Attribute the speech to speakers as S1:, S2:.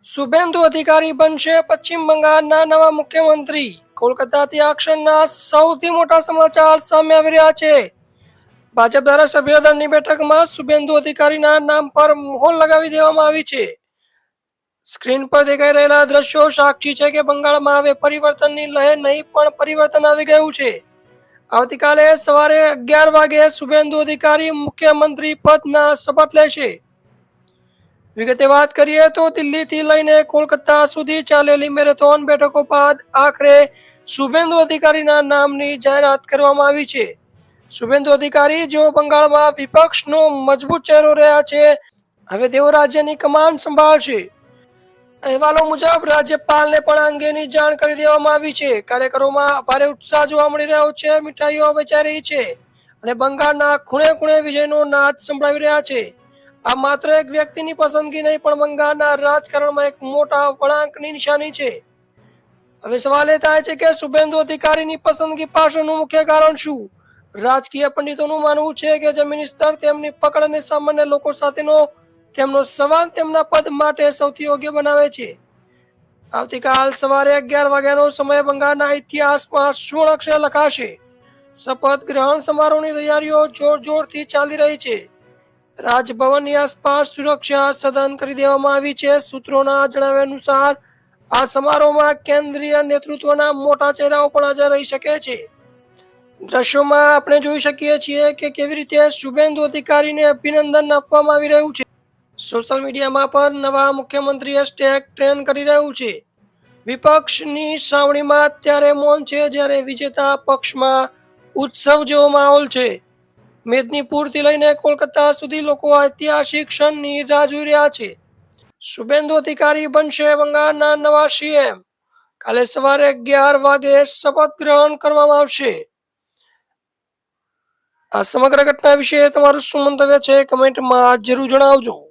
S1: શુભેન્દુ અધિકારી બનશે પશ્ચિમ બંગાળના નવા મુખ્યમંત્રી. કોલકાતાથી આ ક્ષણના સૌથી મોટા સમાચાર સામે આવી રહ્યા છે. ભાજપ ધારાસભ્ય દળની બેઠકમાં શુભેન્દુ અધિકારીના નામ પર મોહર લગાવી દેવામાં આવી છે. સ્ક્રીન પર દેખાઈ રહેલા દ્રશ્યો સાક્ષી છે કે બંગાળમાં હવે પરિવર્તનની લહેર નહીં પણ પરિવર્તન આવી ગયું છે. આવતીકાલે સવારે 11 વાગે શુભેન્દુ અધિકારી મુખ્યમંત્રી પદના શપથ લેશે. વિગતે વાત કરીએ તો દિલ્હીથી લઈને કોલકાતા સુધી ચાલેલી મેરેથોન બેઠકો બાદ આખરે શુભેન્દુ અધિકારીના નામની જાહેરાત કરવામાં આવી છે. શુભેન્દુ અધિકારી જેઓ બંગાળમાં વિપક્ષનો મજબૂત ચહેરો રહ્યા છે, હવે તેઓ રાજ્યની કમાન સંભાળશે. અહેવાલો મુજબ રાજ્યપાલને પણ આ અંગેની જાણ કરી દેવામાં આવી છે. કાર્યકરોમાં ભારે ઉત્સાહ જોવા મળી રહ્યો છે. મીઠાઈઓ વેચાઈ રહી છે અને બંગાળના ખૂણે ખૂણે વિજયનો નાદ સંભળાવી રહ્યા છે. આ માત્ર એક વ્યક્તિની પસંદગી નહીં પણ બંગાળના રાજકારણમાં એક મોટા વળાંકની નિશાની છે. હવે સવાલ એ થાય છે કે શુભેન્દુ અધિકારીની પસંદગી પાછળનું મુખ્ય કારણ શું? રાજકીય પંડિતોનું માનવું છે કે જમીની સ્તર, તેમની પકડ અને સામાન્ય લોકો સાથેનો તેમનો સંવાદ તેમના પદ માટે સૌથી યોગ્ય બનાવે છે. આવતીકાલ સવારે 11 વાગ્યાનો સમય બંગાળના ઇતિહાસમાં સુવર્ણ અક્ષરે લખાશે. શપથ ગ્રહણ સમારોહની તૈયારીઓ જોરશોરથી ચાલી રહી છે. રાજભવનની આસપાસ સુરક્ષા સઘન કરી દેવામાં આવી છે. સૂત્રોના જણાવ્યા અનુસાર આ સમારોહમાં કેન્દ્રીય નેતૃત્વના મોટા ચહેરાઓ પણ હાજર રહી શકે છે. દ્રશ્યોમાં આપણે જોઈ શકીએ છીએ કે કેવી રીતે શુભેન્દુ અધિકારીને અભિનંદન આપવામાં આવી રહ્યું છે. સોશિયલ મીડિયામાં પણ નવા મુખ્યમંત્રી હેશટેગ ટ્રેન્ડ કરી રહ્યું છે. વિપક્ષની સાવણીમાં અત્યારે મૌન છે, જ્યારે વિજેતા પક્ષમાં ઉત્સવ જેવો માહોલ છે. મેદનીપુરથી લઈને કોલકાતા સુધી લોકો ઐતિહાસિક ક્ષણની રાહ જોઈ રહ્યા છે. શુભેન્દુ અધિકારી બનશે બંગાળના નવા સીએમ. કાલે સવારે 11 વાગે શપથ ગ્રહણ કરવામાં આવશે. આ સમગ્ર ઘટના વિશે તમારું શું મંતવ્ય છે? કમેન્ટમાં જરૂર જણાવજો.